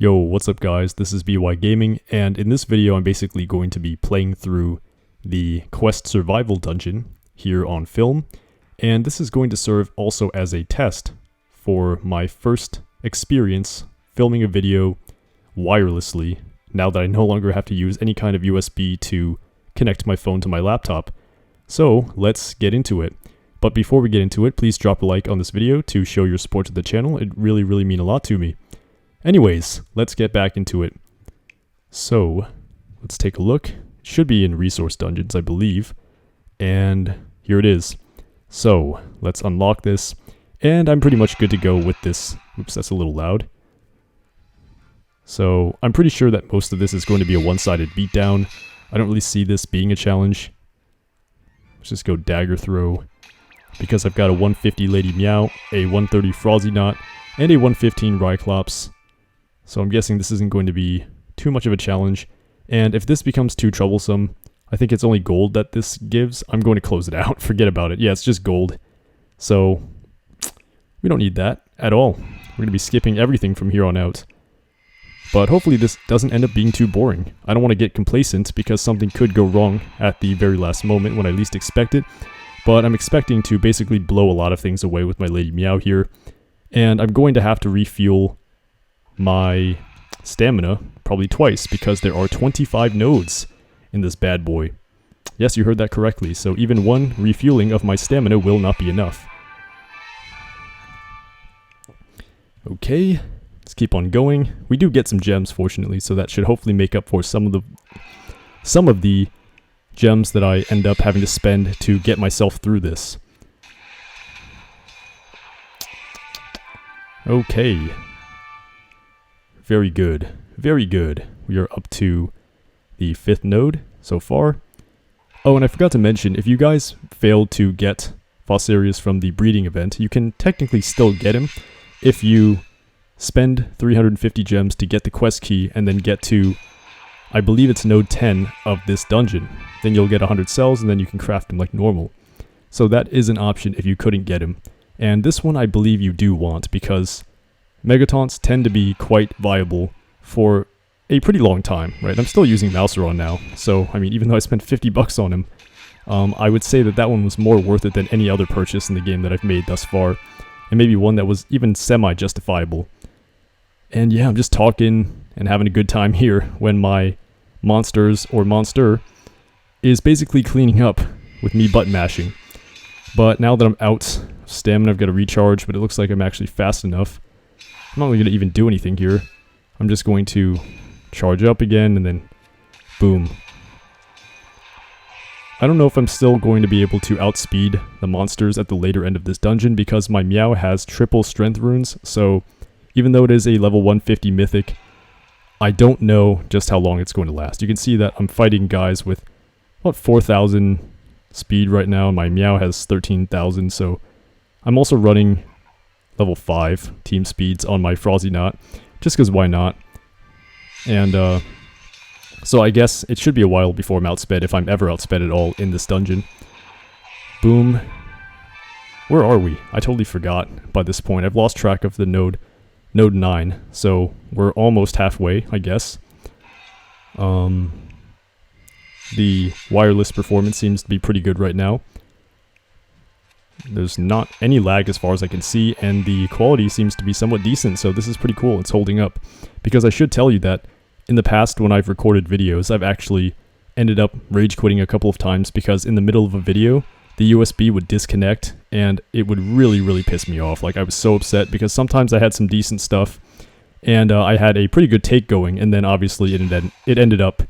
Yo, what's up guys, this is BY Gaming, and in this video I'm basically going to be playing through the Quest Survival Dungeon here on film, and this is going to serve also as a test for my first experience filming a video wirelessly, now that I no longer have to use any kind of USB to connect my phone to my laptop. So let's get into it. But before we get into it, please drop a like on this video to show your support to the channel. It really mean a lot to me. Anyways, let's get back into it. So, let's take a look. It should be in resource dungeons, I believe. And here it is. So, let's unlock this. And I'm pretty much good to go with this. Oops, that's a little loud. So, I'm pretty sure that most of this is going to be a one-sided beatdown. I don't really see this being a challenge. Let's just go dagger throw. Because I've got a 150 Lady Meow, a 130 Frosty Knot, and a 115 Ryclops. So I'm guessing this isn't going to be too much of a challenge. And if this becomes too troublesome, I think it's only gold that this gives. I'm going to close it out. Forget about it. Yeah, it's just gold. So we don't need that at all. We're going to be skipping everything from here on out. But hopefully this doesn't end up being too boring. I don't want to get complacent because something could go wrong at the very last moment when I least expect it. But I'm expecting to basically blow a lot of things away with my Lady Meow here. And I'm going to have to refuel my stamina probably twice because there are 25 nodes in this bad boy. Yes, you heard that correctly. So even one refueling of my stamina will not be enough. Okay, let's keep on going. We do get some gems, fortunately, so that should hopefully make up for some of the gems that I end up having to spend to get myself through this. Okay. Very good. Very good. We are up to the 5th node so far. Oh, and I forgot to mention, if you guys failed to get Fossarius from the breeding event, you can technically still get him if you spend 350 gems to get the quest key and then get to, I believe it's node 10 of this dungeon. Then you'll get 100 cells and then you can craft him like normal. So that is an option if you couldn't get him. And this one I believe you do want because Megatons tend to be quite viable for a pretty long time, right? I'm still using Mouseron now, so, I mean, even though I spent 50 bucks on him, I would say that that one was more worth it than any other purchase in the game that I've made thus far, and maybe one that was even semi-justifiable. And yeah, I'm just talking and having a good time here when my monsters, or monster, is basically cleaning up with me button mashing. But now that I'm out of stamina, I've got to recharge, but it looks like I'm actually fast enough. I'm not really going to even do anything here. I'm just going to charge up again and then boom. I don't know if I'm still going to be able to outspeed the monsters at the later end of this dungeon because my Meow has triple strength runes, so even though it is a level 150 mythic, I don't know just how long it's going to last. You can see that I'm fighting guys with about 4,000 speed right now. My Meow has 13,000, so I'm also running level 5 team speeds on my Frosty Knot, just because why not? And so I guess it should be a while before I'm outsped, if I'm ever outsped at all in this dungeon. Boom. Where are we? I totally forgot by this point. I've lost track of the node 9, so we're almost halfway, I guess. The wireless performance seems to be pretty good right now. There's not any lag as far as I can see, and the quality seems to be somewhat decent, so this is pretty cool. It's holding up. Because I should tell you that in the past when I've recorded videos, I've actually ended up rage quitting a couple of times because in the middle of a video, the USB would disconnect, and it would really piss me off. Like, I was so upset because sometimes I had some decent stuff, and I had a pretty good take going, and then obviously it ended up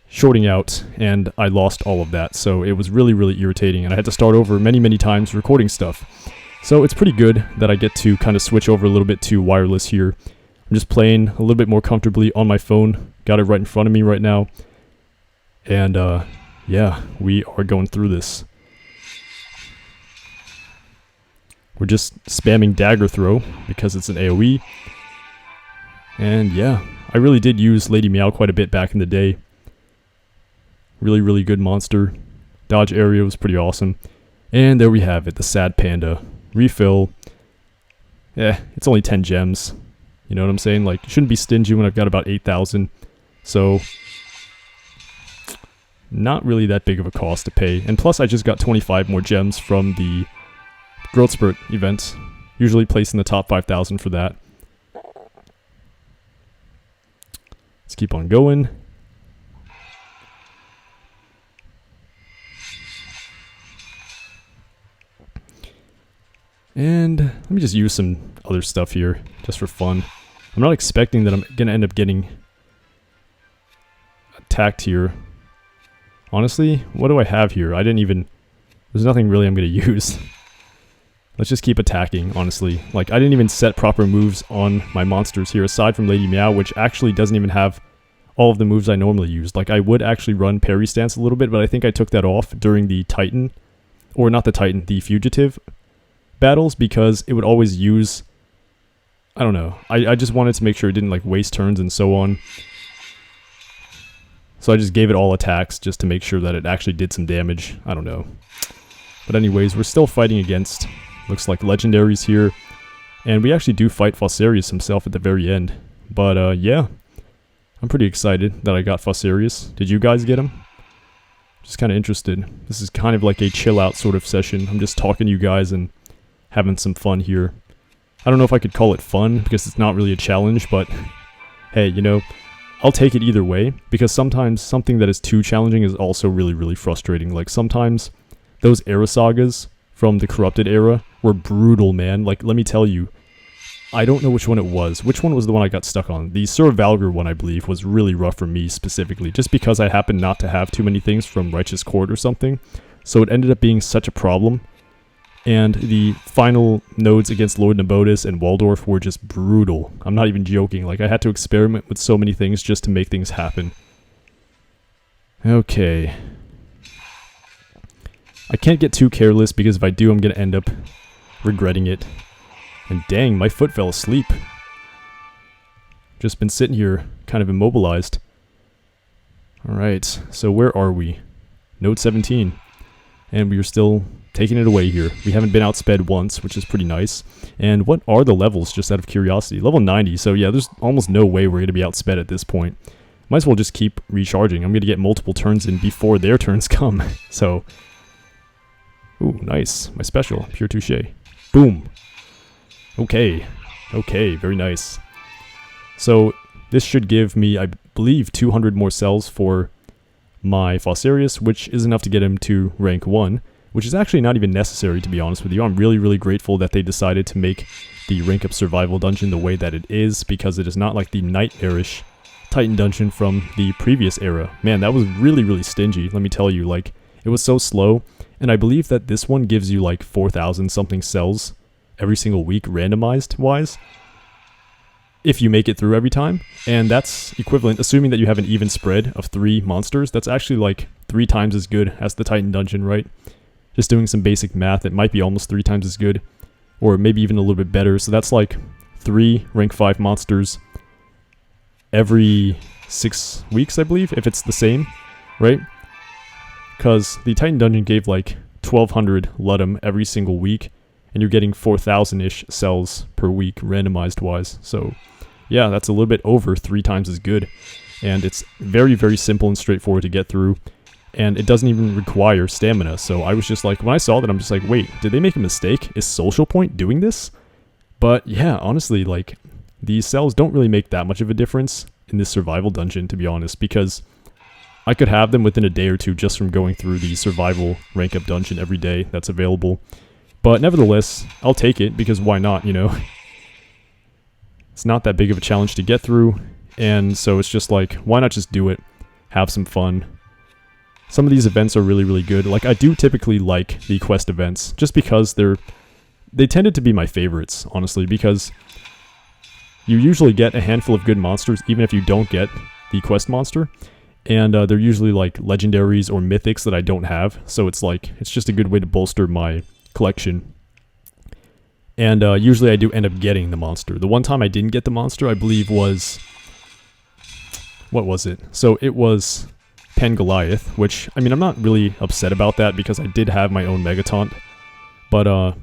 shorting out, and I lost all of that, so it was really irritating, and I had to start over many times recording stuff. So it's pretty good that I get to kind of switch over a little bit to wireless here. I'm just playing a little bit more comfortably on my phone, got it right in front of me right now, and yeah, we are going through this. We're just spamming dagger throw because it's an AoE, and yeah, I really did use Lady Meow quite a bit back in the day. Really good monster. Dodge area was pretty awesome. And there we have it, the sad panda. Refill. It's only 10 gems. You know what I'm saying? Like, shouldn't be stingy when I've got about 8,000. So, not really that big of a cost to pay. And plus, I just got 25 more gems from the Growth Spurt event. Usually placed in the top 5,000 for that. Let's keep on going. And let me just use some other stuff here, just for fun. I'm not expecting that I'm going to end up getting attacked here. Honestly, what do I have here? There's nothing really I'm going to use. Let's just keep attacking, honestly. Like, I didn't even set proper moves on my monsters here, aside from Lady Meow, which actually doesn't even have all of the moves I normally use. Like, I would actually run Parry Stance a little bit, but I think I took that off during the Titan, or not the Titan, the Fugitive battles, because it would always use, I don't know, I just wanted to make sure it didn't like waste turns and so on. So I just gave it all attacks just to make sure that it actually did some damage. I don't know. But anyways, we're still fighting against, looks like legendaries here. And we actually do fight Fossarius himself at the very end. But yeah, I'm pretty excited that I got Fossarius. Did you guys get him? Just kind of interested. This is kind of like a chill out sort of session. I'm just talking to you guys and having some fun here. I don't know if I could call it fun, because it's not really a challenge, but hey, you know, I'll take it either way, because sometimes something that is too challenging is also really, really frustrating. Like, sometimes those era sagas from the Corrupted era were brutal, man. Like, let me tell you, I don't know which one it was. Which one was the one I got stuck on? The Sir Valgr one, I believe, was really rough for me specifically, just because I happened not to have too many things from Righteous Court or something, so it ended up being such a problem. And the final nodes against Lord Nabodus and Waldorf were just brutal. I'm not even joking. Like, I had to experiment with so many things just to make things happen. Okay. I can't get too careless, because if I do, I'm going to end up regretting it. And dang, my foot fell asleep. Just been sitting here, kind of immobilized. Alright, so where are we? Node 17. And we are still taking it away here. We haven't been outsped once, which is pretty nice. And what are the levels, just out of curiosity? Level 90, so yeah, there's almost no way we're going to be outsped at this point. Might as well just keep recharging. I'm going to get multiple turns in before their turns come. So, ooh, nice. My special, Pure Touche. Boom. Okay. Okay, very nice. So, this should give me, I believe, 200 more cells for my Fossarius, which is enough to get him to rank 1. Which is actually not even necessary, to be honest with you. I'm really, really grateful that they decided to make the Rank Up Survival Dungeon the way that it is, because it is not like the nightmarish Titan Dungeon from the previous era. Man, that was really, really stingy, let me tell you. Like, it was so slow, and I believe that this one gives you like 4,000 something cells every single week, randomized-wise, if you make it through every time. And that's equivalent, assuming that you have an even spread of 3 monsters, that's actually like 3 times as good as the Titan Dungeon, right? Just doing some basic math, it might be almost 3 times as good, or maybe even a little bit better. So that's like 3 rank 5 monsters every 6 weeks, I believe, if it's the same, right? Because the Titan Dungeon gave like 1,200 Ludum every single week, and you're getting 4,000-ish cells per week, randomized-wise. So yeah, that's a little bit over 3 times as good, and it's very, very simple and straightforward to get through. And it doesn't even require stamina, so I was just like, when I saw that, I'm just like, wait, did they make a mistake? Is Social Point doing this? But yeah, honestly, like, these cells don't really make that much of a difference in this survival dungeon, to be honest, because I could have them within a day or two just from going through the survival rank up dungeon every day that's available. But nevertheless, I'll take it, because why not, you know? It's not that big of a challenge to get through, and so it's just like, why not just do it, have some fun. Some of these events are really, really good. Like, I do typically like the quest events, just because they tended to be my favorites, honestly, because you usually get a handful of good monsters, even if you don't get the quest monster, and they're usually like legendaries or mythics that I don't have, so it's like, it's just a good way to bolster my collection. And usually I do end up getting the monster. The one time I didn't get the monster, I believe was, what was it? So it was Pen Goliath, which, I mean, I'm not really upset about that, because I did have my own Megataunt, but,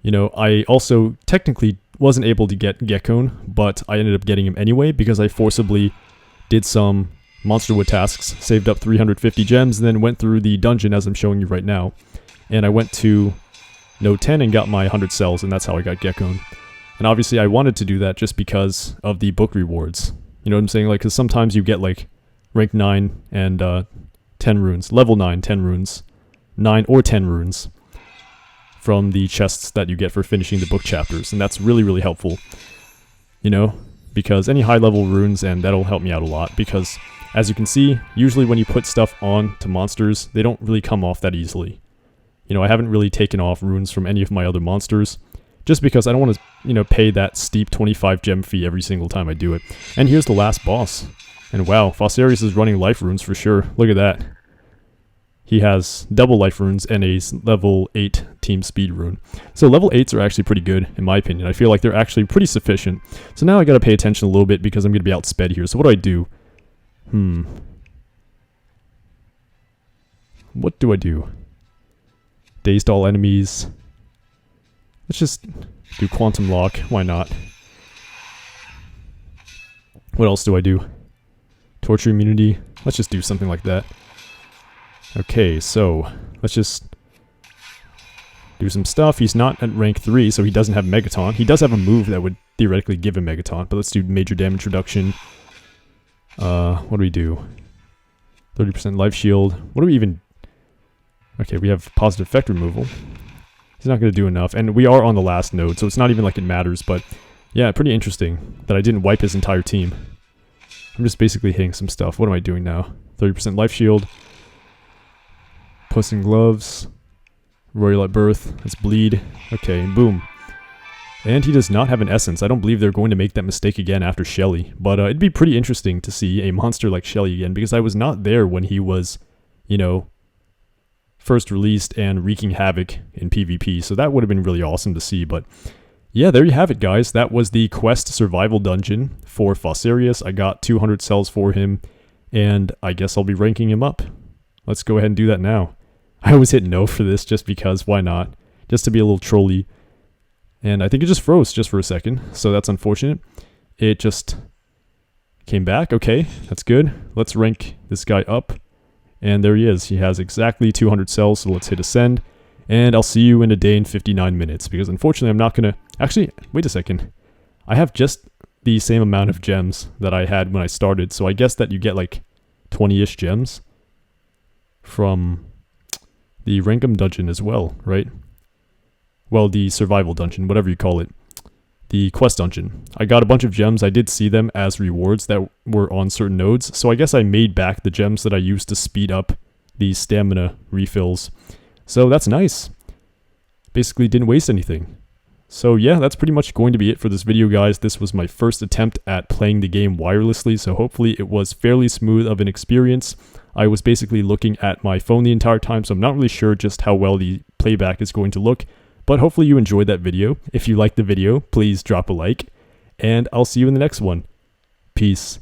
you know, I also technically wasn't able to get Gekon, but I ended up getting him anyway because I forcibly did some monster wood tasks, saved up 350 gems, and then went through the dungeon as I'm showing you right now. And I went to node 10 and got my 100 cells, and that's how I got Gekon. And obviously I wanted to do that just because of the book rewards. You know what I'm saying? Like, because sometimes you get like rank 9 and 10 runes, level 9, 10 runes, 9 or 10 runes from the chests that you get for finishing the book chapters, and that's really, really helpful, you know, because any high level runes, and that'll help me out a lot, because as you can see, usually when you put stuff on to monsters, they don't really come off that easily. You know, I haven't really taken off runes from any of my other monsters, just because I don't want to, you know, pay that steep 25 gem fee every single time I do it. And here's the last boss. And wow, Fossarius is running life runes for sure. Look at that. He has double life runes and a level 8 team speed rune. So level 8s are actually pretty good, in my opinion. I feel like they're actually pretty sufficient. So now I gotta pay attention a little bit because I'm gonna be outsped here. So what do? What do I do? Dazed all enemies. Let's just do Quantum Lock. Why not? What else do I do? Torture immunity. Let's just do something like that. Okay, so let's just do some stuff. He's not at rank 3, so he doesn't have Megaton. He does have a move that would theoretically give him Megaton, but let's do major damage reduction. What do we do? 30% life shield. What do we even... Okay, we have positive effect removal. He's not going to do enough, and we are on the last node, so it's not even like it matters, but yeah, pretty interesting that I didn't wipe his entire team. I'm just basically hitting some stuff. What am I doing now? 30% life shield. Puss in Gloves. Royal at Birth. Let's bleed. Okay, boom. And he does not have an essence. I don't believe they're going to make that mistake again after Shelly. But it'd be pretty interesting to see a monster like Shelly again, because I was not there when he was, you know, first released and wreaking havoc in PvP. So that would have been really awesome to see. But yeah, there you have it, guys. That was the Quest Survival Dungeon for Fossarius. I got 200 cells for him, and I guess I'll be ranking him up. Let's go ahead and do that now. I always hit no for this just because, why not? Just to be a little trolly. And I think it just froze just for a second, so that's unfortunate. It just came back. Okay, that's good. Let's rank this guy up. And there he is. He has exactly 200 cells, so let's hit ascend. And I'll see you in a day and 59 minutes, because unfortunately I'm not going to... Actually, wait a second. I have just the same amount of gems that I had when I started, so I guess that you get like 20-ish gems from the Rankum dungeon as well, right? Well, the survival dungeon, whatever you call it. The quest dungeon. I got a bunch of gems. I did see them as rewards that were on certain nodes, so I guess I made back the gems that I used to speed up these stamina refills. So that's nice. Basically didn't waste anything. So yeah, that's pretty much going to be it for this video, guys. This was my first attempt at playing the game wirelessly, so hopefully it was fairly smooth of an experience. I was basically looking at my phone the entire time, so I'm not really sure just how well the playback is going to look, but hopefully you enjoyed that video. If you liked the video, please drop a like, and I'll see you in the next one. Peace.